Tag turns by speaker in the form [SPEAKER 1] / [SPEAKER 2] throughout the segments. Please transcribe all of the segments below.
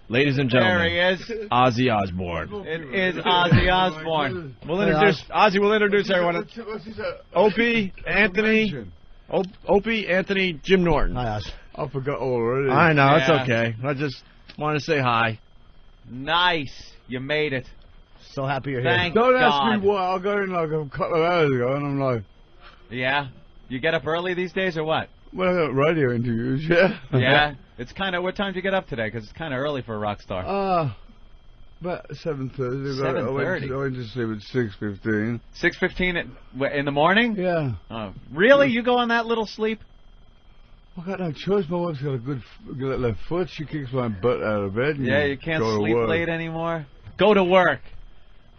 [SPEAKER 1] Ladies and gentlemen,
[SPEAKER 2] there he is.
[SPEAKER 1] Ozzy Osbourne.
[SPEAKER 2] It is Ozzy Osbourne.
[SPEAKER 1] Ozzy will introduce everyone. Opie, Anthony, Opie, Anthony, Jim Norton.
[SPEAKER 3] Hi, Oz.
[SPEAKER 4] I forgot already.
[SPEAKER 1] I know, it's okay. I just want to say hi.
[SPEAKER 2] Nice. You made it.
[SPEAKER 3] So happy you're
[SPEAKER 2] Thank
[SPEAKER 3] here.
[SPEAKER 4] Don't
[SPEAKER 2] God.
[SPEAKER 4] ask me why. I got in like a couple of hours ago, and I'm like,
[SPEAKER 2] Yeah? You get up early these days or what?
[SPEAKER 4] well, I got radio interviews, yeah.
[SPEAKER 2] Yeah? It's kind of, what time did you get up today? Because it's kind of early for a rock star.
[SPEAKER 4] About 7:30.
[SPEAKER 2] 7:30.
[SPEAKER 4] I went to sleep at 6:15.
[SPEAKER 2] 6:15 in the morning?
[SPEAKER 4] Yeah.
[SPEAKER 2] Oh, really? You go on that little sleep?
[SPEAKER 4] I got no choice. My wife's got a good left foot. She kicks my butt out of bed.
[SPEAKER 2] Yeah, you can't
[SPEAKER 4] go to
[SPEAKER 2] sleep
[SPEAKER 4] work.
[SPEAKER 2] late anymore. Go to work.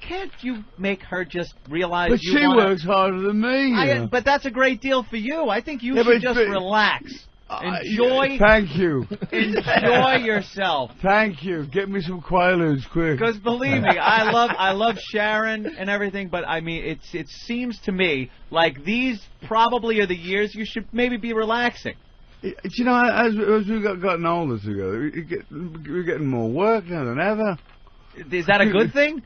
[SPEAKER 2] Can't you make her just realize
[SPEAKER 4] But
[SPEAKER 2] you
[SPEAKER 4] she
[SPEAKER 2] wanna...
[SPEAKER 4] works harder than me.
[SPEAKER 2] But that's a great deal for you. I think you
[SPEAKER 4] Yeah,
[SPEAKER 2] should
[SPEAKER 4] but-
[SPEAKER 2] just relax. Enjoy.
[SPEAKER 4] Thank you.
[SPEAKER 2] Enjoy yourself.
[SPEAKER 4] Thank you. Get me some Quaaludes quick.
[SPEAKER 2] Because believe me, I love Sharon and everything, but I mean, it seems to me like these probably are the years you should maybe be relaxing.
[SPEAKER 4] You know, as we gotten older together, we're getting more work now than ever.
[SPEAKER 2] Is that a good thing?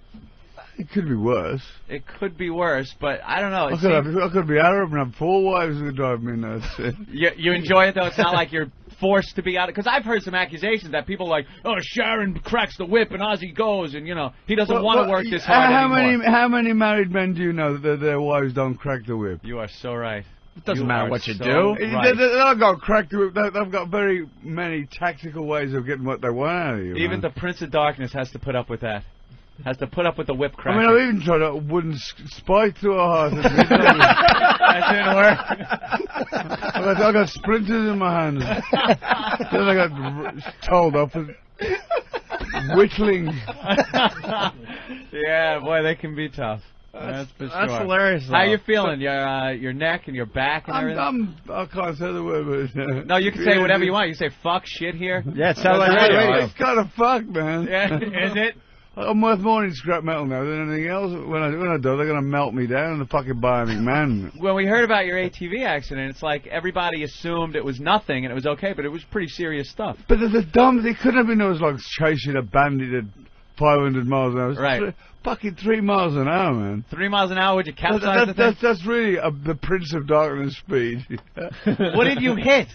[SPEAKER 4] It could be worse.
[SPEAKER 2] It could be worse, but I don't know.
[SPEAKER 4] I could be Arab and have 4 wives who could drive me nuts.
[SPEAKER 2] You enjoy it, though? It's not like you're forced to be out. Because I've heard some accusations that people are like, oh, Sharon cracks the whip and Ozzy goes, and, you know, he doesn't want to work this hard anymore.
[SPEAKER 4] How many married men do you know that their wives don't crack the whip?
[SPEAKER 2] You are so right.
[SPEAKER 1] It doesn't matter what you
[SPEAKER 2] so
[SPEAKER 1] do.
[SPEAKER 2] Right.
[SPEAKER 4] They don't got crack the whip. They've got very many tactical ways of getting what they want out of you.
[SPEAKER 2] Even
[SPEAKER 4] man.
[SPEAKER 2] the Prince of Darkness has to put up with that. Has to put up with the whip crack.
[SPEAKER 4] I mean, I've even tried a wooden spike through a heart.
[SPEAKER 2] That didn't work.
[SPEAKER 4] I got splinters in my hands. Then I got told off for whittling.
[SPEAKER 2] Yeah, boy, they can be tough. That's for sure.
[SPEAKER 1] That's hilarious.
[SPEAKER 2] How you feeling? Your neck and your back and everything?
[SPEAKER 4] I can't say the word, but...
[SPEAKER 2] No, you can say whatever you want. You can say fuck shit here.
[SPEAKER 3] Yeah, it sounds like radio.
[SPEAKER 4] It's kind of fucked, man.
[SPEAKER 2] Yeah, is it?
[SPEAKER 4] I'm worth more in scrap metal now than anything else. When I do, they're going to melt me down in the fucking Bionic Man.
[SPEAKER 2] When we heard about your ATV accident, it's like everybody assumed it was nothing and it was okay, but it was pretty serious stuff.
[SPEAKER 4] But the dumb, they couldn't have been those like chasing a bandit at 500 miles an hour.
[SPEAKER 2] Right.
[SPEAKER 4] Fucking 3 miles an hour, man.
[SPEAKER 2] 3 miles an hour, would you capsize the thing?
[SPEAKER 4] That's really the Prince of Darkness speed.
[SPEAKER 2] What did you hit?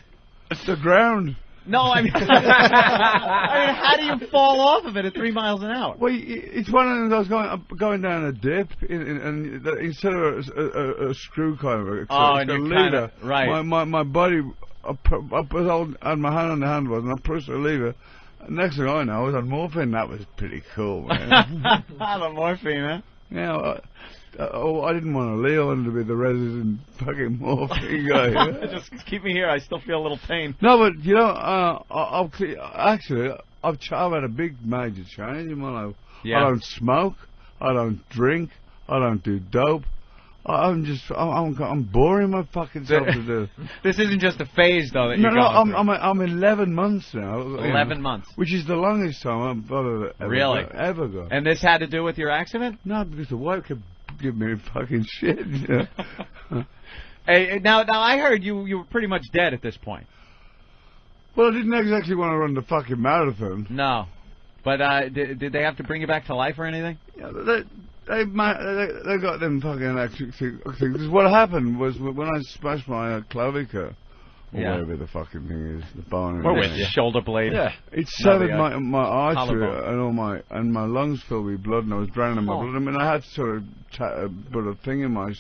[SPEAKER 4] It's the ground.
[SPEAKER 2] No, I mean, how do you fall off of it at 3 miles an hour?
[SPEAKER 4] Well, it's one of those going down a dip, and instead of a screw kind of it's
[SPEAKER 2] and
[SPEAKER 4] a
[SPEAKER 2] you're
[SPEAKER 4] lever.
[SPEAKER 2] right.
[SPEAKER 4] My body, I had my hand on the handlebars, and I pushed the lever. Next thing I know, I was on morphine. That was pretty cool, man.
[SPEAKER 2] The morphine, huh?
[SPEAKER 4] Yeah, I didn't want to leave. I wanted to be the resident fucking morphine guy.
[SPEAKER 2] Just keep me here. I still feel a little pain.
[SPEAKER 4] No, but you know, I've had a big major change in my life.
[SPEAKER 2] Yeah.
[SPEAKER 4] I don't smoke. I don't drink. I don't do dope. I'm boring my fucking self to do.
[SPEAKER 2] This isn't just a phase, though, that you're going through.
[SPEAKER 4] I'm 11 months now.
[SPEAKER 2] 11 months.
[SPEAKER 4] Which is the longest time I've ever gone.
[SPEAKER 2] And this had to do with your accident?
[SPEAKER 4] No, because the wife kept giving me fucking shit.
[SPEAKER 2] Hey, now I heard you were pretty much dead at this point.
[SPEAKER 4] Well, I didn't exactly want to run the fucking marathon.
[SPEAKER 2] No. But did they have to bring you back to life or anything?
[SPEAKER 4] Yeah, they got them fucking electric things. What happened was when I smashed my clavicle, or whatever the fucking thing is, the bone.
[SPEAKER 2] Or with shoulder blade.
[SPEAKER 1] Yeah.
[SPEAKER 4] It severed my artery
[SPEAKER 2] collarbone.
[SPEAKER 4] and my lungs filled with blood, and I was drowning my blood. I mean, I had to sort of put a thing in my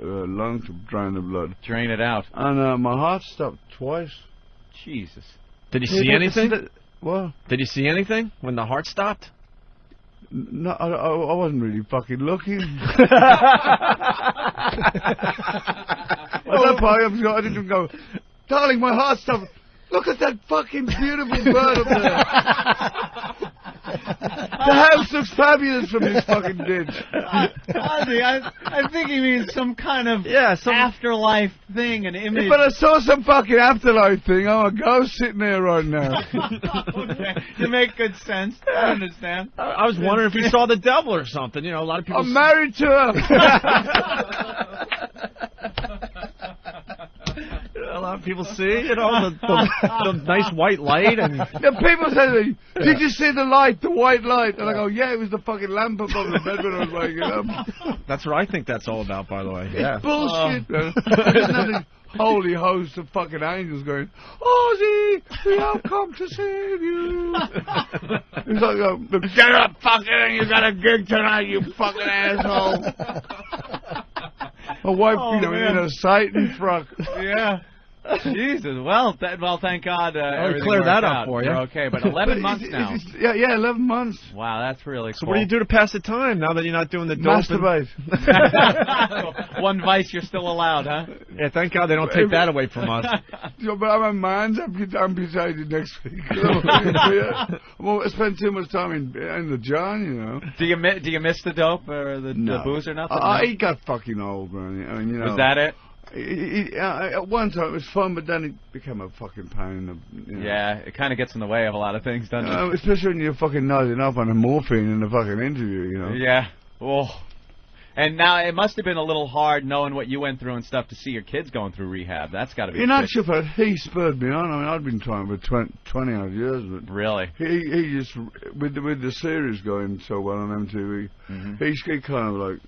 [SPEAKER 4] lung to drain the blood.
[SPEAKER 2] Drain it out.
[SPEAKER 4] And my heart stopped twice.
[SPEAKER 2] Jesus.
[SPEAKER 1] Did you see anything?
[SPEAKER 4] What?
[SPEAKER 1] Did you see anything when the heart stopped?
[SPEAKER 4] No, I wasn't really fucking looking. At that point, I didn't go, darling, my heart stopped. Look at that fucking beautiful bird up there. The house looks fabulous from this fucking ditch.
[SPEAKER 2] Ozzy, I think he means some kind of afterlife thing, an image.
[SPEAKER 4] But I saw some fucking afterlife thing. I'm a ghost sitting there right now.
[SPEAKER 2] Okay. You make good sense. I understand.
[SPEAKER 1] I was wondering if you saw the devil or something. You know, a lot of people...
[SPEAKER 4] I'm married to her.
[SPEAKER 1] A people see, you know, the nice white light. And
[SPEAKER 4] the people say to me, did you see the light, the white light? And I go, yeah, it was the fucking lamp above the bed when I was waking up.
[SPEAKER 1] That's what I think that's all about, by the way. Yeah.
[SPEAKER 4] Bullshit, man. There's nothing holy host of fucking angels going, Ozzy, we have come to save you. It's like, get up, fucking, you got a gig tonight, you fucking asshole. My wife, in a Satan frock.
[SPEAKER 2] Yeah. Jesus. Well, thank God. Everything
[SPEAKER 1] clear that up
[SPEAKER 2] out.
[SPEAKER 1] for you.
[SPEAKER 2] You're okay, but 11 months now.
[SPEAKER 4] Yeah, 11 months.
[SPEAKER 2] Wow, that's really cool.
[SPEAKER 1] So what do you do to pass the time now that you're not doing the
[SPEAKER 4] masturbate?
[SPEAKER 2] One vice you're still allowed, huh?
[SPEAKER 1] Yeah, thank God they don't take that away from us.
[SPEAKER 4] But my mind's amputated next week. I won't spend too much time in the John, you know.
[SPEAKER 2] Do you miss the dope or the booze or nothing?
[SPEAKER 4] He got fucking old, man. I mean, you know.
[SPEAKER 2] Was that it?
[SPEAKER 4] At one time it was fun, but then it became a fucking pain.
[SPEAKER 2] Yeah, it kind of gets in the way of a lot of things, doesn't it?
[SPEAKER 4] Especially when you're fucking nodding up on a morphine in a fucking interview, you know.
[SPEAKER 2] Yeah. Oh. And now it must have been a little hard knowing what you went through and stuff to see your kids going through rehab. That's got to be.
[SPEAKER 4] In actual fact, he spurred me on. I mean, I'd been trying for 20 odd years, but
[SPEAKER 2] really,
[SPEAKER 4] he just with the series going so well on MTV, he kind of like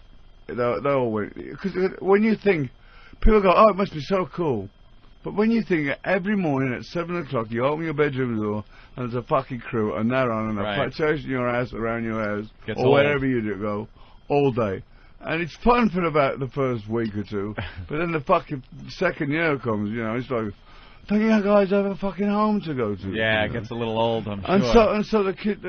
[SPEAKER 4] they all went, because when you think. People go, oh, it must be so cool. But when you think every morning at 7 o'clock, you open your bedroom door, and there's a fucking crew, and they're on, and they're chasing your ass around your house, or wherever you go, all day. And it's fun for about the first week or two, but then the fucking second year comes, you know, it's like, don't you guys have a fucking home to go to?
[SPEAKER 2] Yeah,
[SPEAKER 4] you know?
[SPEAKER 2] It gets a little old, I'm sure.
[SPEAKER 4] And so the kid,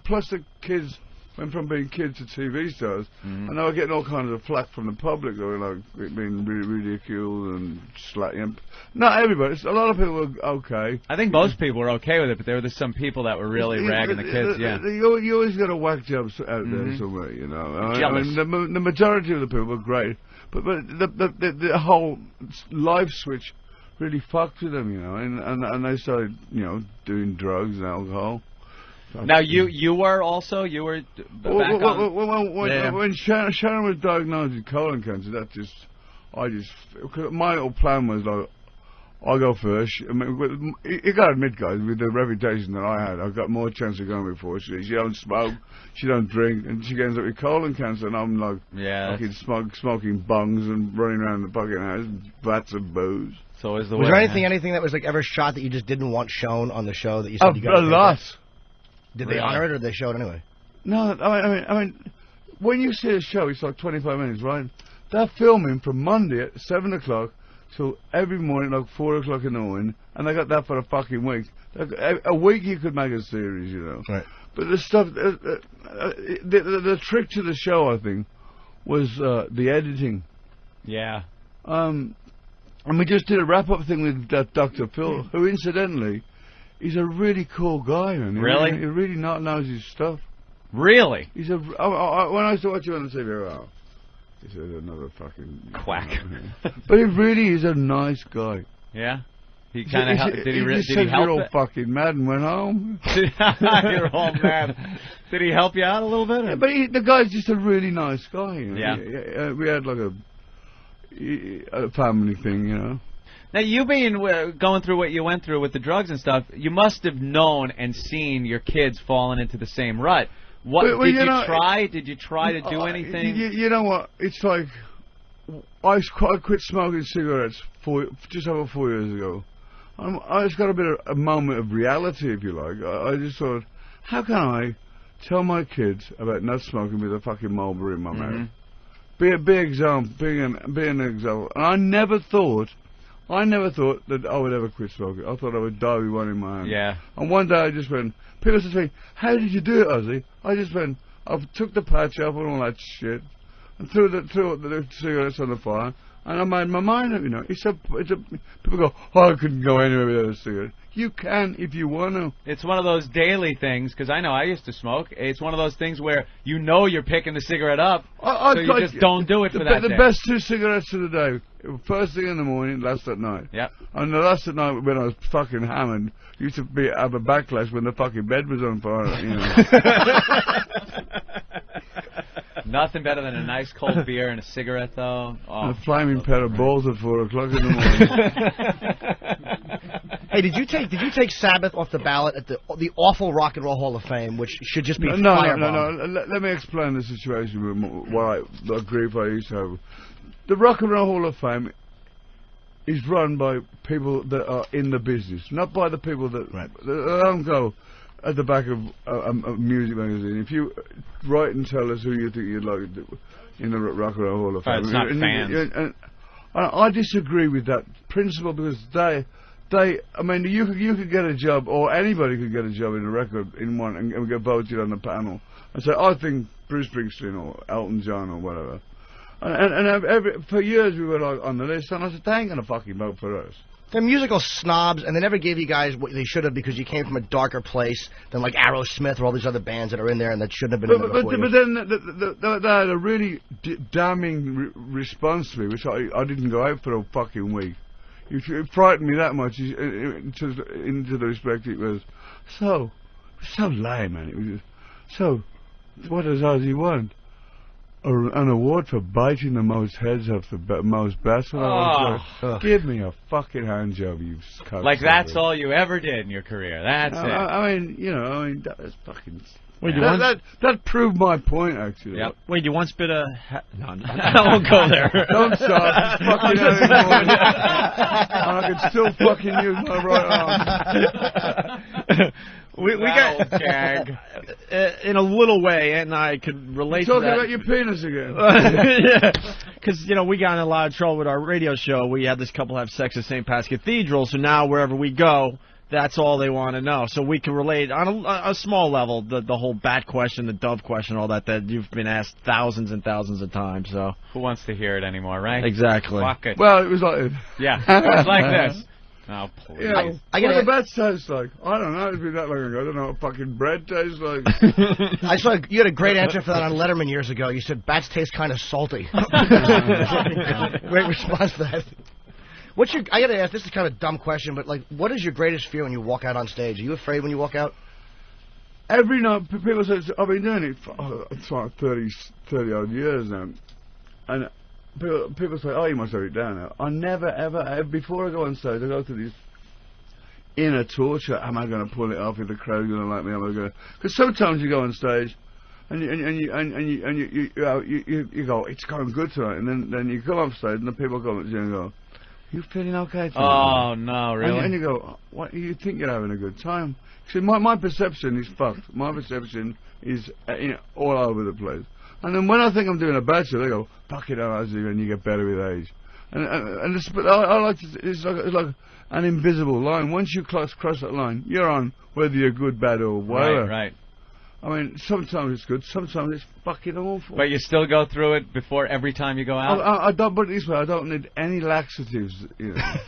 [SPEAKER 4] plus the kids went from being kids to TV stars, and they were getting all kinds of flack from the public. They were like being ridiculed and slagging. Not everybody. A lot of people were okay.
[SPEAKER 2] I think most people were okay with it, but there were some people that were really ragging the kids. Yeah,
[SPEAKER 4] you always got a whack jobs out there somewhere, you know. I mean, the majority of the people were great, but the whole life switch really fucked with them, you know, and they started, you know, doing drugs and alcohol.
[SPEAKER 2] Now you were back on.
[SPEAKER 4] When Sharon was diagnosed with colon cancer, my little plan was like, I'll go first. I mean, you got to admit, guys, with the reputation that I had, I've got more chance of going before she don't smoke, she don't drink, and she ends up with colon cancer, and I'm like, fucking smoking bungs and running around the fucking house, vats of booze.
[SPEAKER 2] So is the
[SPEAKER 3] was there anything that was like ever shot that you just didn't want shown on the show that you said you got
[SPEAKER 4] a lot.
[SPEAKER 3] Did they honor it, or did they show it anyway?
[SPEAKER 4] No, I mean, when you see a show, it's like 25 minutes, right? They're filming from Monday at 7 o'clock till every morning, like 4 o'clock in the morning, and they got that for a fucking week. A week you could make a series, you know.
[SPEAKER 3] Right.
[SPEAKER 4] But the stuff, the trick to the show, I think, was the editing.
[SPEAKER 2] Yeah.
[SPEAKER 4] And we just did a wrap-up thing with that Dr. Phil, who, incidentally, he's a really cool guy, man.
[SPEAKER 2] Really?
[SPEAKER 4] He really knows his stuff.
[SPEAKER 2] Really?
[SPEAKER 4] He's when I used to watch you on the TV, this is another fucking
[SPEAKER 2] quack.
[SPEAKER 4] But he really is a nice guy.
[SPEAKER 2] Yeah? He kind of did he help
[SPEAKER 4] you're all fucking mad and went home.
[SPEAKER 2] You're all mad. Did he help you out a little bit?
[SPEAKER 4] Yeah, but the guy's just a really nice guy. You know?
[SPEAKER 2] Yeah.
[SPEAKER 4] We had like a family thing, you know.
[SPEAKER 2] Now, you being going through what you went through with the drugs and stuff, you must have known and seen your kids falling into the same rut. What did you try? Did you try to do anything?
[SPEAKER 4] You know what? It's like I quit smoking cigarettes just over 4 years ago. I just got a bit of a moment of reality, if you like. I just thought, how can I tell my kids about not smoking with a fucking Marlboro in my mouth? Be an example. And I never thought that I would ever quit smoking. I thought I would die with one in my hand.
[SPEAKER 2] Yeah.
[SPEAKER 4] And one day I just went, people said to me, how did you do it, Ozzy? I just went, I took the patch off and all that shit, and threw the cigarettes on the fire, and I made my mind up, you know. People go, oh, I couldn't go anywhere without a cigarette. You can if you want to.
[SPEAKER 2] It's one of those daily things, because I know I used to smoke. It's one of those things where you know you're picking the cigarette up, so you just don't do it for that day.
[SPEAKER 4] The best 2 cigarettes of the day, first thing in the morning, last at night.
[SPEAKER 2] Yeah.
[SPEAKER 4] And the last at night when I was fucking hammered, used to have a backlash when the fucking bed was on fire, you know.
[SPEAKER 2] Nothing better than a nice cold beer and a cigarette, though. Oh,
[SPEAKER 4] and a flaming pair of balls at 4 o'clock in the morning.
[SPEAKER 3] Hey, did you take Sabbath off the ballot at the awful Rock and Roll Hall of Fame, which should just be
[SPEAKER 4] no. Let me explain the situation with the grief I used to have. The Rock and Roll Hall of Fame is run by people that are in the business, not by the people that don't go at the back of a music magazine. If you write and tell us who you think you'd like in the Rock and Roll Hall of Fame,
[SPEAKER 2] it's not fans.
[SPEAKER 4] And I disagree with that principle because I mean, you could get a job, or anybody could get a job in a record in one and get voted on the panel and say, I think Bruce Springsteen or Elton John or whatever. And for years we were like on the list, and I said, they ain't gonna fucking vote for us.
[SPEAKER 3] They're musical snobs, and they never gave you guys what they should have because you came from a darker place than like Aerosmith or all these other bands that are in there and that shouldn't have been in there before.
[SPEAKER 4] But then they had a really damning response to me, which I didn't go out for a fucking week. It frightened me that much into the respect it was so lame, man. It was so. What does Ozzy want? An award for biting the most heads off the most best. Give me a fucking hand job, you cunt.
[SPEAKER 2] Like that's all you ever did in your career. That's it.
[SPEAKER 4] I mean, that was fucking. Wait, that proved my point, actually.
[SPEAKER 2] Yep.
[SPEAKER 1] Wait, you once bit a... No, I won't go there.
[SPEAKER 4] Don't start. It's fucking anymore. I can still fucking use my right arm.
[SPEAKER 1] We got... gag. In a little way, and I could relate to that.
[SPEAKER 4] Talking about your penis again.
[SPEAKER 1] Yeah. Because, we got in a lot of trouble with our radio show. We had this couple have sex at St. Pat's Cathedral, so now wherever we go... That's all they want to know. So we can relate on a small level, the whole bat question, the dove question, all that you've been asked thousands and thousands of times. So
[SPEAKER 2] who wants to hear it anymore, right?
[SPEAKER 1] Exactly.
[SPEAKER 2] Fuck it.
[SPEAKER 4] Well, it was like...
[SPEAKER 2] Yeah, it was like this. Oh, please.
[SPEAKER 4] What the bat tastes like? I don't know. It's been that long ago. I don't know what fucking bread tastes like.
[SPEAKER 3] I saw you had a great answer for that on Letterman years ago. You said bats taste kind of salty. Great response to that. I gotta ask, this is kind of a dumb question, but like, what is your greatest fear when you walk out on stage? Are you afraid when you walk out?
[SPEAKER 4] Every night, people say, I've been doing it for 30 odd years now, and people say, oh, you must have it down now. I never, ever, before I go on stage, I go through this inner torture. Am I going to pull it off? Is the crowd going to like me? Am I going to? Because sometimes you go on stage, and you go, it's going good tonight, and then you come off stage, and the people come up to you and go, you feeling okay tonight?
[SPEAKER 2] Oh, no, really?
[SPEAKER 4] And you go, what, you think you're having a good time? See, my perception is fucked. My perception is all over the place. And then when I think I'm doing a bad show, they go, fuck it, Ozzy, and you get better with age. And I like to, it's like an invisible line. Once you cross that line, you're on, whether you're good, bad, or whatever.
[SPEAKER 2] Right.
[SPEAKER 4] I mean, sometimes it's good, sometimes it's fucking awful.
[SPEAKER 2] But you still go through it before every time you go out?
[SPEAKER 4] I don't, but this way, I don't need any laxatives.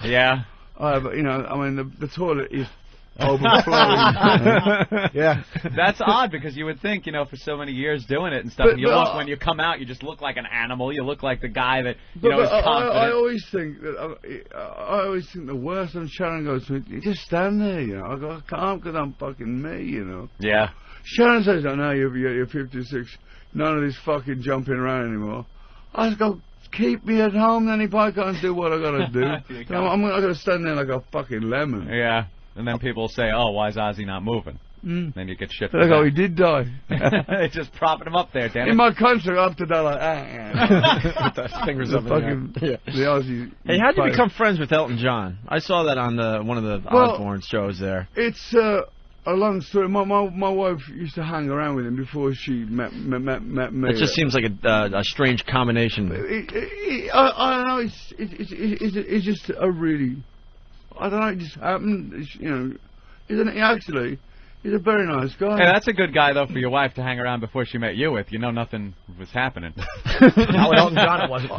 [SPEAKER 2] Yeah.
[SPEAKER 4] I mean, the toilet is overflowing.
[SPEAKER 3] Yeah.
[SPEAKER 2] That's odd, because you would think, for so many years doing it and stuff, when you come out, you just look like an animal. You look like the guy that, is confident.
[SPEAKER 4] I always think that, I always think the worst when Sharon goes to me, you just stand there, I go, I can't because I'm fucking me,
[SPEAKER 2] Yeah.
[SPEAKER 4] Sharon says, oh, no, you're 56. None of this fucking jumping around anymore. I just go, keep me at home then if I can't do what I got to do. I'm going to stand there like a fucking lemon.
[SPEAKER 2] Yeah. And then people say, oh, why is Ozzy not moving? Then you get shit for
[SPEAKER 4] that.
[SPEAKER 2] that.
[SPEAKER 4] He did die.
[SPEAKER 2] Just propping him up there, damn it.
[SPEAKER 4] In my country, up to that, like,
[SPEAKER 1] With the fingers up in the
[SPEAKER 4] Aussie.
[SPEAKER 1] Hey, how'd you become friends with Elton John? I saw that on one of the Osbourne shows there.
[SPEAKER 4] It's a long story. My wife used to hang around with him before she met me.
[SPEAKER 1] It just seems like a strange combination.
[SPEAKER 4] I don't know. It's just a really. I don't know. It just happened. Isn't it? Actually, he's a very nice guy.
[SPEAKER 2] Hey, that's a good guy though for your wife to hang around before she met you with. Nothing was happening.
[SPEAKER 3] Not with Elton John, it wasn't.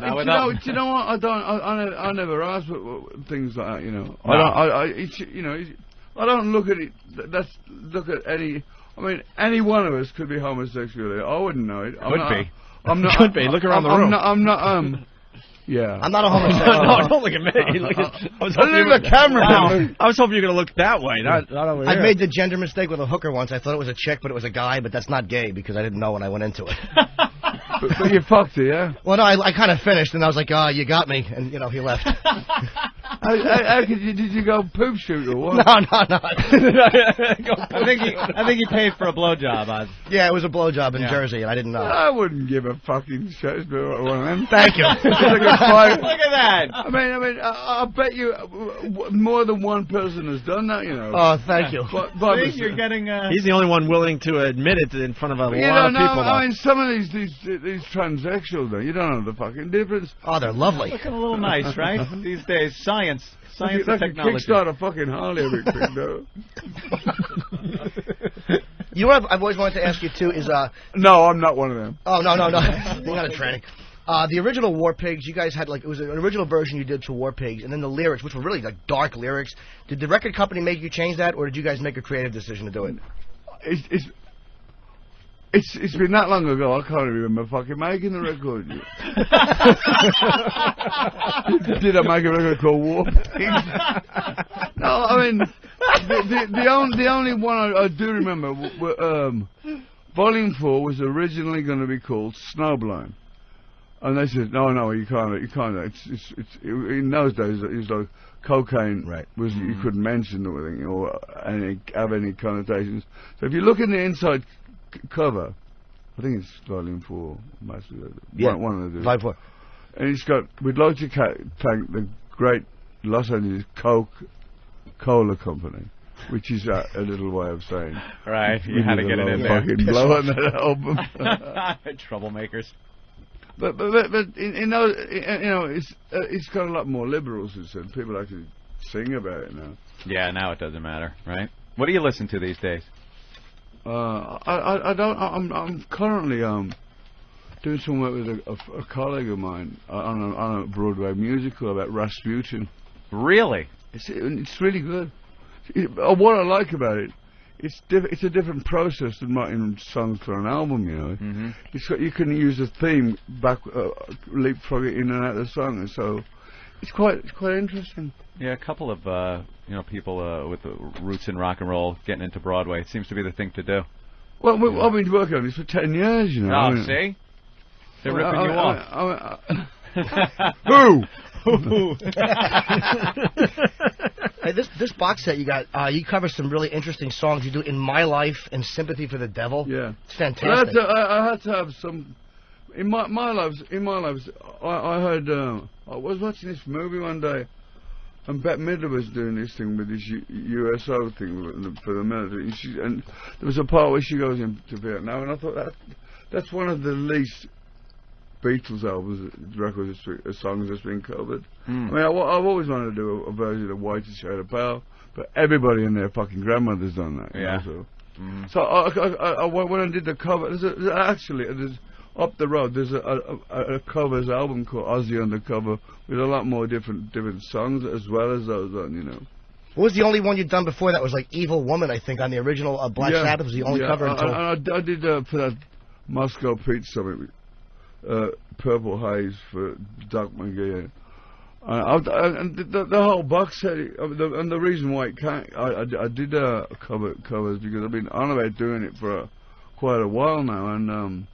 [SPEAKER 4] Do you know what? I never asked things like that.
[SPEAKER 2] No.
[SPEAKER 4] I don't look at it. Look at any. I mean, any one of us could be homosexual. I wouldn't know it. I'm not.
[SPEAKER 1] Could be. Look around the room.
[SPEAKER 4] I'm not. Yeah.
[SPEAKER 3] I'm not a homosexual.
[SPEAKER 1] No, don't look at me. I was hoping
[SPEAKER 4] the camera.
[SPEAKER 1] Wow. I was hoping you were going to look that way, not over here.
[SPEAKER 3] I made the gender mistake with a hooker once. I thought it was a chick, but it was a guy. But that's not gay because I didn't know when I went into it.
[SPEAKER 4] But you fucked it, yeah?
[SPEAKER 3] Well, no, I kind of finished, and I was like, "Oh, you got me," and he left.
[SPEAKER 4] Did you go poop shoot or what?
[SPEAKER 3] No.
[SPEAKER 2] I think he paid for a blowjob, Oz.
[SPEAKER 3] Yeah, it was a blowjob in Jersey, and I didn't know.
[SPEAKER 4] I wouldn't give a fucking shit about one of them.
[SPEAKER 3] Thank you.
[SPEAKER 2] Look at that.
[SPEAKER 4] I bet you more than one person has done that, you know.
[SPEAKER 3] Oh, thank you.
[SPEAKER 2] See, you're getting.
[SPEAKER 1] He's the only one willing to admit it in front of a lot of people.
[SPEAKER 4] I mean, some of these transsexuals, though, you don't know the fucking difference.
[SPEAKER 3] Oh, they're lovely.
[SPEAKER 2] Looking a little nice, right? These days, science and technology.
[SPEAKER 4] Kickstart a fucking Harley every quick, though.
[SPEAKER 3] You know what I've always wanted to ask you, too, is...
[SPEAKER 4] No, I'm not one of them.
[SPEAKER 3] Oh, no. You're not a tranny. The original War Pigs, you guys had, it was an original version you did to War Pigs, and then the lyrics, which were really, dark lyrics. Did the record company make you change that, or did you guys make a creative decision to do it?
[SPEAKER 4] It's been that long ago, I can't remember fucking making the record. Did I make a record called War Pigs? No, I mean, the only one I do remember, Volume 4 was originally going to be called Snowblind. And they said, no, you can't. It's in those days, it was like cocaine was you couldn't mention or have any connotations. So if you look in the inside cover, I think it's Volume 4, mostly. One of the
[SPEAKER 3] Volume 4.
[SPEAKER 4] And it's got, we'd like to thank the great Los Angeles Coca-Cola Company, which is a little way of saying.
[SPEAKER 2] Right, you had to get it in there.
[SPEAKER 4] Fucking blow on that album.
[SPEAKER 2] Troublemakers.
[SPEAKER 4] But in those, it's got a lot more liberals, as said. People actually sing about it now.
[SPEAKER 2] Yeah, now it doesn't matter, right? What do you listen to these days?
[SPEAKER 4] I don't. I'm currently doing some work with a colleague of mine on a Broadway musical about Rasputin.
[SPEAKER 2] Really?
[SPEAKER 4] It's really good. What I like about it, it's a different process than writing songs for an album. You know, you can use a theme leapfrog it in and out of the song, and so it's quite interesting.
[SPEAKER 2] Yeah, a couple of people with the roots in rock and roll getting into Broadway. It seems to be the thing to do.
[SPEAKER 4] Well, I've been working on this for 10 years, you know.
[SPEAKER 2] Oh, see? They're ripping you off.
[SPEAKER 4] Who?
[SPEAKER 3] Hey, this box set you got, you cover some really interesting songs. You do In My Life and Sympathy for the Devil.
[SPEAKER 4] Yeah.
[SPEAKER 3] It's fantastic.
[SPEAKER 4] I had to have some... In my lives, I heard... I was watching this movie one day, and Bette Midler was doing this thing with this USO thing for the military, and there was a part where she goes into Vietnam, and I thought that's one of the least Beatles albums, records, songs that's been covered. I mean, I've always wanted to do a version of Whitest Shade of Pale, but everybody and their fucking grandmother's done that.
[SPEAKER 2] Yeah.
[SPEAKER 4] So I when I did the cover, there's up the road, there's a covers album called Ozzy Undercover with a lot more different songs as well as those on, you know.
[SPEAKER 3] What was the only one you'd done before that was like Evil Woman, I think, on the original Black Sabbath was the only cover until...
[SPEAKER 4] I did for that Moscow Pete Summit, Purple Haze for Doc McGee. And the whole box set, and the reason why it can't, I did covers because I've been on about doing it for quite a while now, and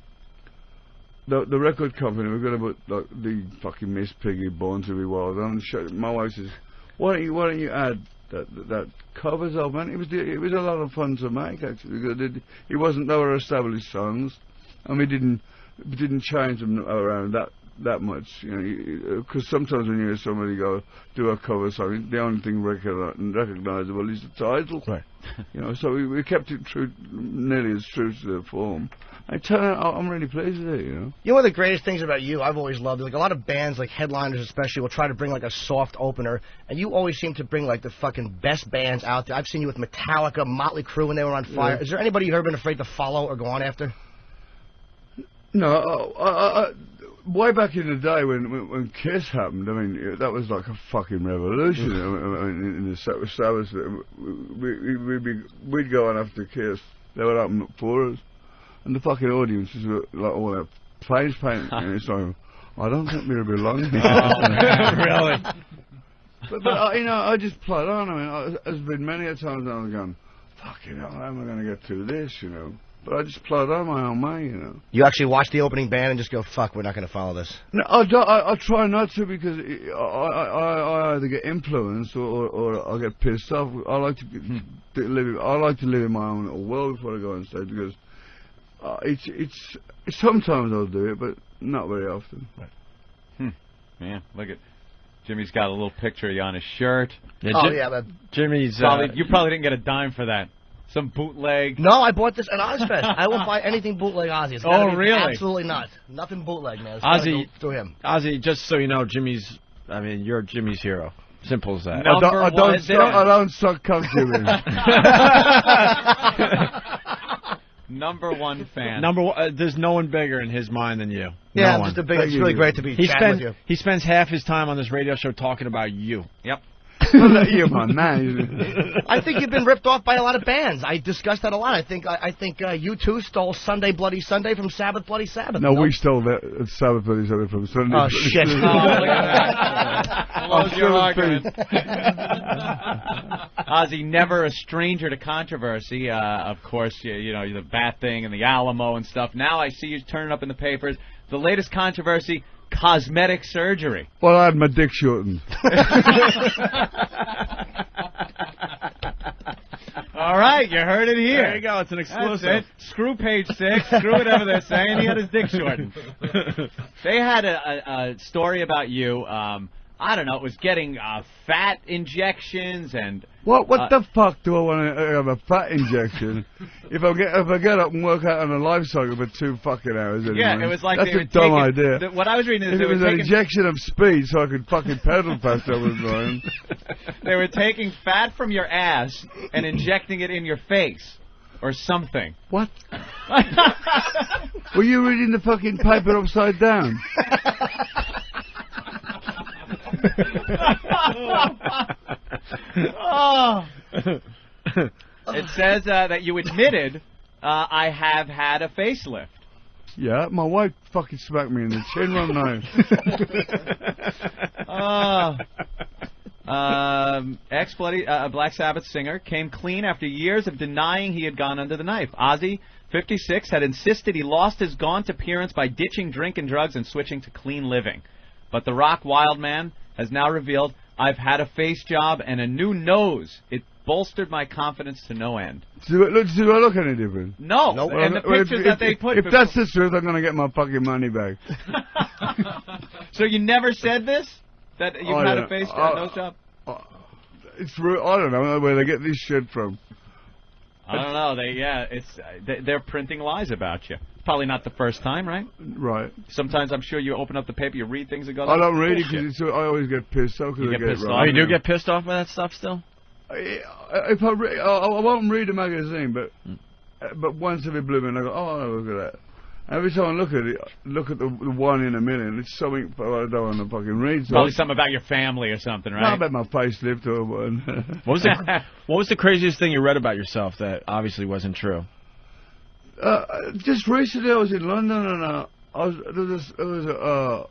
[SPEAKER 4] the record company, we're going to put the fucking Miss Piggy Born to Be Wild on. My wife says, why don't you add that covers album? It was a lot of fun to make actually because they were established songs, and we didn't change them around that much, you know, because sometimes when you hear somebody go do a cover song, the only thing recognizable is the title,
[SPEAKER 3] right?
[SPEAKER 4] You know, so we kept it nearly as true to the form. I'm really pleased with it, you know.
[SPEAKER 3] You know, one of the greatest things about you, I've always loved, like a lot of bands, like headliners especially, will try to bring like a soft opener, and you always seem to bring like the fucking best bands out there. I've seen you with Metallica, Motley Crue when they were on fire.
[SPEAKER 4] Yeah.
[SPEAKER 3] Is there anybody you've ever been afraid to follow or go on after?
[SPEAKER 4] No, way back in the day when Kiss happened, I mean, that was like a fucking revolution. I mean, in the Sabbath, we'd go on after Kiss. They would open up for us. And the fucking audiences were like all that face paint. And it's like, I don't think we'll belong here.
[SPEAKER 2] Really?
[SPEAKER 4] But you know, I just played on. I mean, there's been many a times I've gone, fucking hell, how am I going to get through this, you know? But I just plod on my own way, you know.
[SPEAKER 3] You actually watch the opening band and just go, fuck, we're not going to follow this.
[SPEAKER 4] No, I try not to because I either get influenced or I get pissed off. I like to live in my own little world before I go on stage because it's sometimes I'll do it, but not very often.
[SPEAKER 2] Right. Man, look at Jimmy's got a little picture of you on his shirt.
[SPEAKER 3] Yeah, but
[SPEAKER 1] Jimmy's
[SPEAKER 2] you probably didn't get a dime for that. Some bootleg.
[SPEAKER 3] No, I bought this at Ozfest. I won't buy anything bootleg Ozzy. It's gotta be
[SPEAKER 2] really?
[SPEAKER 3] Absolutely not. Nothing bootleg, man. It's
[SPEAKER 1] Ozzy,
[SPEAKER 3] go through him.
[SPEAKER 1] Ozzy, just so you know, you're Jimmy's hero. Simple as that.
[SPEAKER 4] I don't suck cock, Jimmy.
[SPEAKER 2] Number one fan.
[SPEAKER 1] There's no one bigger in his mind than you.
[SPEAKER 3] Yeah,
[SPEAKER 1] no
[SPEAKER 3] it's really great to be chatting with you.
[SPEAKER 1] He spends half his time on this radio show talking about you.
[SPEAKER 2] Yep.
[SPEAKER 4] You're my man.
[SPEAKER 3] I think you've been ripped off by a lot of bands. I discussed that a lot. I think U2 stole Sunday Bloody Sunday from Sabbath Bloody Sabbath.
[SPEAKER 4] No, we stole that Sabbath Bloody Sabbath from Sunday.
[SPEAKER 3] Oh, shit.
[SPEAKER 2] Look at that. Blows your argument. Ozzy, never a stranger to controversy. Of course, you know, the Bat thing and the Alamo and stuff. Now I see you turning up in the papers. The latest controversy, cosmetic surgery.
[SPEAKER 4] Well, I had my dick shortened.
[SPEAKER 2] All right, you heard it here.
[SPEAKER 1] There you go. It's an exclusive.
[SPEAKER 2] That's it. Screw page 6. Screw whatever they're saying. He had his dick shortened. They had a story about you. I don't know. It was getting fat injections and.
[SPEAKER 4] What the fuck do I want to have a fat injection if I get up and work out on a life cycle for 2 fucking hours? Anyway?
[SPEAKER 2] Yeah, it was like
[SPEAKER 4] that's
[SPEAKER 2] they were
[SPEAKER 4] a dumb
[SPEAKER 2] taking,
[SPEAKER 4] idea.
[SPEAKER 2] What I was reading is
[SPEAKER 4] if
[SPEAKER 2] they
[SPEAKER 4] it was
[SPEAKER 2] were
[SPEAKER 4] an
[SPEAKER 2] taking
[SPEAKER 4] injection of speed so I could fucking pedal faster, I was going.
[SPEAKER 2] They were taking fat from your ass and injecting it in your face or something.
[SPEAKER 4] What? Were you reading the fucking paper upside down?
[SPEAKER 2] Oh. It says that you admitted I have had a facelift.
[SPEAKER 4] Yeah, my wife fucking smacked me in the chin one night.
[SPEAKER 2] Ex-Bloody Black Sabbath singer came clean after years of denying he had gone under the knife. Ozzy, 56, had insisted he lost his gaunt appearance by ditching drink and drugs and switching to clean living. But the rock wild man has now revealed, I've had a face job and a new nose. It bolstered my confidence to no end.
[SPEAKER 4] Do I look any different?
[SPEAKER 2] No.
[SPEAKER 3] Nope.
[SPEAKER 2] And the pictures that they put...
[SPEAKER 4] If that's the truth, I'm going to get my fucking money back.
[SPEAKER 2] So you never said this? That you've had a face job, nose job?
[SPEAKER 4] It's real. I don't know where they get this shit from.
[SPEAKER 2] I don't know. They're printing lies about you. Probably not the first time, right?
[SPEAKER 4] Right.
[SPEAKER 2] Sometimes I'm sure you open up the paper, you read things and go.
[SPEAKER 4] I don't read it because I always get pissed off.
[SPEAKER 2] You get pissed off.
[SPEAKER 1] Oh, you do get pissed off by that stuff still?
[SPEAKER 4] If I won't read a magazine, but once every blue moon I go, oh, look at that. Every time I look at the one in a million, it's something I don't want to fucking read. So
[SPEAKER 2] Probably something about your family or something, right?
[SPEAKER 4] Not about my facelift or one.
[SPEAKER 1] What was the craziest thing you read about yourself that obviously wasn't true?
[SPEAKER 4] Just recently I was in London and there was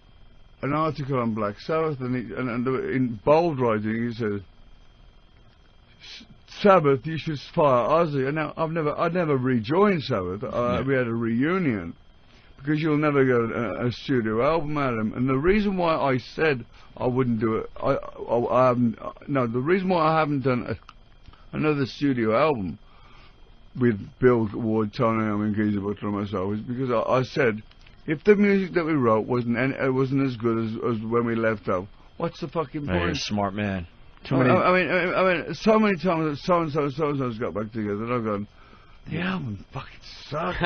[SPEAKER 4] an article on Black Sabbath and in bold writing he said, Sabbath, you should fire Ozzy. And now I never rejoined Sabbath. We had a reunion because you'll never get a studio album out of them. And the reason why I said I wouldn't do it, the reason why I haven't done another studio album with Bill Ward, Tony and Geezer Butler and myself is because I said if the music that we wrote wasn't as good as when we left off, what's the fucking point?
[SPEAKER 1] You're a smart man.
[SPEAKER 4] I mean, so many times so and so's got back together, and I've gone, the album fucking sucks.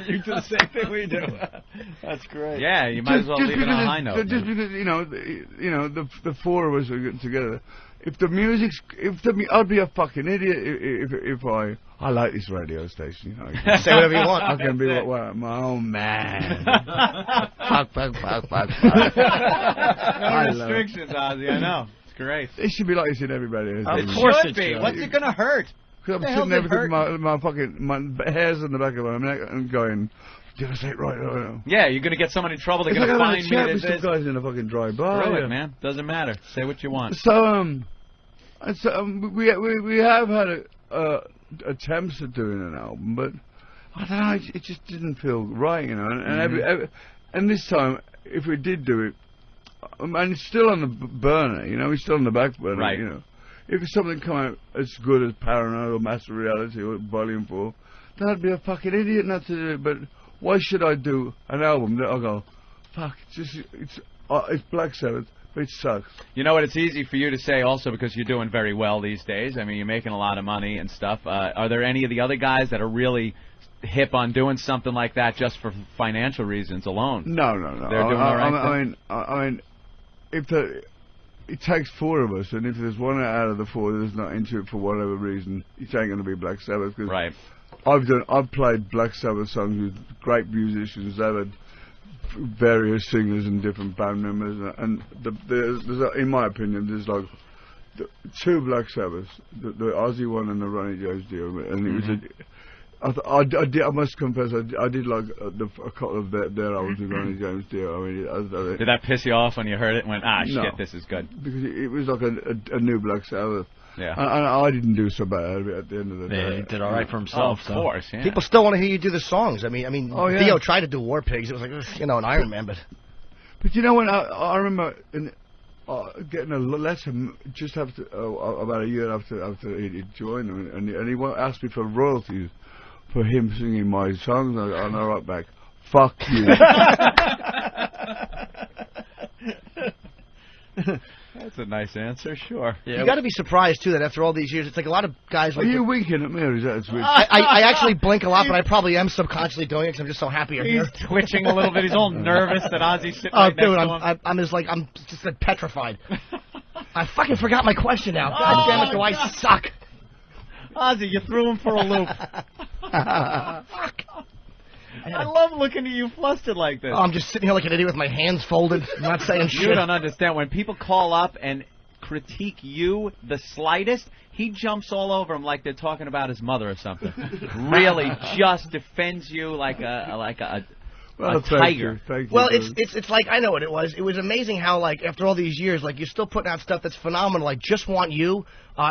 [SPEAKER 1] You do the same thing we do. That's great.
[SPEAKER 2] Yeah, you might as well leave it on a high note.
[SPEAKER 4] Just because the 4 of us are getting together. I'd be a fucking idiot if I like this radio station. You know,
[SPEAKER 3] say whatever you want.
[SPEAKER 4] I can be my own man. fuck.
[SPEAKER 2] No restrictions, Ozzy. I know. It's great.
[SPEAKER 4] It should be like this in everybody.
[SPEAKER 2] Of course it should be. What's it gonna hurt?
[SPEAKER 4] Because I'm sitting there with my hairs on the back of my neck and going, did I say it right?
[SPEAKER 2] Yeah, you're going to get someone in trouble. They're going to find me.
[SPEAKER 4] There's some guys in a fucking dry bar.
[SPEAKER 2] Screw it, man. Doesn't matter. Say what you want.
[SPEAKER 4] So, we have had attempts at doing an album, but I don't know. It just didn't feel right, you know. And and this time, if we did do it, and it's still on the burner, you know. It's still on the back burner,
[SPEAKER 2] Right.
[SPEAKER 4] you know. If something come out as good as Paranoid or Master Reality or Volume 4, then I'd be a fucking idiot not to do it. But why should I do an album that I go, fuck, it's Black Sabbath, but it sucks.
[SPEAKER 2] You know what? It's easy for you to say also because you're doing very well these days. I mean, you're making a lot of money and stuff. Are there any of the other guys that are really hip on doing something like that just for financial reasons alone?
[SPEAKER 4] No.
[SPEAKER 2] They're doing all right.
[SPEAKER 4] I mean, it takes 4 of us, and if there's one out of the 4 that's not into it for whatever reason, it ain't going to be Black Sabbath. Cause
[SPEAKER 2] Right.
[SPEAKER 4] I've played Black Sabbath songs with great musicians. They've had various singers and different band members, and there's in my opinion, there's like 2 Black Sabbaths, the Ozzy one and the Ronnie James deal, and it was I must confess, I did like a couple of their albums with Ronnie James Dio. I mean,
[SPEAKER 2] did that piss you off when you heard it and went,
[SPEAKER 4] no,
[SPEAKER 2] shit, this is good?
[SPEAKER 4] Because it was like a new Black Sabbath.
[SPEAKER 2] Yeah.
[SPEAKER 4] And I didn't do so bad at the end of the day.
[SPEAKER 1] Yeah, he did all right for himself.
[SPEAKER 2] Of course, yeah.
[SPEAKER 3] People still want to hear you do the songs. I mean,
[SPEAKER 4] Oh, yeah.
[SPEAKER 3] Theo tried to do War Pigs. It was like, you know, an Iron Man, but...
[SPEAKER 4] But you know, when I remember getting a letter just after about a year after he joined them, and he asked me for royalties for him singing my songs, and I wrote back, "Fuck you."
[SPEAKER 2] That's a nice answer, sure.
[SPEAKER 1] Yeah.
[SPEAKER 3] You got to be surprised too that after all these years, it's like a lot of guys.
[SPEAKER 4] Are you winking at me, or is that a switch?
[SPEAKER 3] I actually blink a lot, but I probably am subconsciously doing it because I'm just so happy you're here.
[SPEAKER 2] He's twitching a little bit. He's all nervous that Ozzy's sitting
[SPEAKER 3] Oh,
[SPEAKER 2] right
[SPEAKER 3] dude,
[SPEAKER 2] next to him.
[SPEAKER 3] I'm just like petrified. I fucking forgot my question now. God damn it, do I suck?
[SPEAKER 2] Ozzy, you threw him for a loop.
[SPEAKER 3] Fuck.
[SPEAKER 2] I love looking at you flustered like this.
[SPEAKER 3] Oh, I'm just sitting here like an idiot with my hands folded, not saying shit.
[SPEAKER 2] You don't understand. When people call up and critique you the slightest, he jumps all over them like they're talking about his mother or something. Really just defends you like a tiger.
[SPEAKER 4] Thank you.
[SPEAKER 3] Well, it's like, I know what it was. It was amazing how, like, after all these years, like, you're still putting out stuff that's phenomenal. Like, Just Want You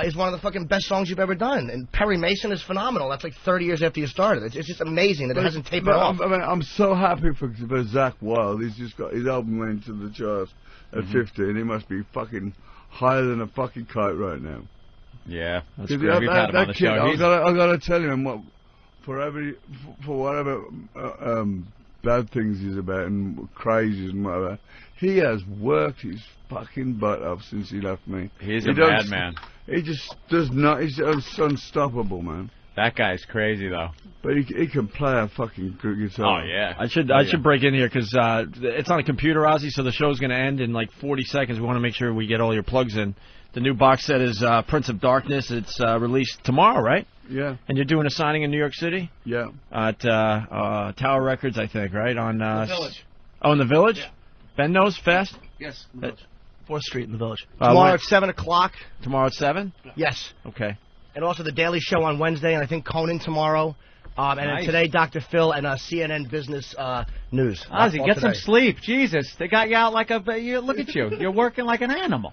[SPEAKER 3] is one of the fucking best songs you've ever done. And Perry Mason is phenomenal. That's like 30 years after you started. It's just amazing that it hasn't tapered off.
[SPEAKER 4] I'm so happy for Zach Wilde. He's just got his album went to the charts at 50, and he must be fucking higher than a fucking kite right now.
[SPEAKER 2] Yeah, that's
[SPEAKER 4] We've
[SPEAKER 2] great. We've had him on the
[SPEAKER 4] kid,
[SPEAKER 2] show.
[SPEAKER 4] I gotta tell him for whatever bad things he's about and crazies and whatever, he has worked his fucking butt up since he left me.
[SPEAKER 2] He's a madman.
[SPEAKER 4] He just does not. He's unstoppable, man.
[SPEAKER 2] That guy's crazy, though.
[SPEAKER 4] But he can play a fucking good guitar.
[SPEAKER 2] Oh, yeah.
[SPEAKER 1] I should break in here because it's on a computer, Ozzy, so the show's going to end in like 40 seconds. We want to make sure we get all your plugs in. The new box set is Prince of Darkness. It's released tomorrow, right?
[SPEAKER 4] Yeah.
[SPEAKER 1] And you're doing a signing in New York City?
[SPEAKER 4] Yeah.
[SPEAKER 1] At Tower Records, I think, right? On
[SPEAKER 3] The Village.
[SPEAKER 1] Oh, in the Village? Yeah. Ben knows fast?
[SPEAKER 3] Yes, the Village. 4th Street in the Village.
[SPEAKER 1] Tomorrow
[SPEAKER 3] at 7 o'clock.
[SPEAKER 1] Tomorrow at 7?
[SPEAKER 3] Yes.
[SPEAKER 1] Okay.
[SPEAKER 3] And also The Daily Show on Wednesday, and I think Conan tomorrow. And then today, Dr. Phil and CNN Business News.
[SPEAKER 2] Ozzy, get some sleep. Jesus, they got you out like a... look at you. You're working like an animal.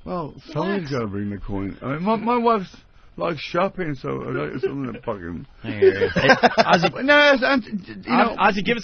[SPEAKER 4] Well, somebody's got to bring the coin. I mean, my wife's likes shopping, so I got something to fucking...
[SPEAKER 1] Ozzy,
[SPEAKER 4] no, you know...
[SPEAKER 1] Ozzy, give us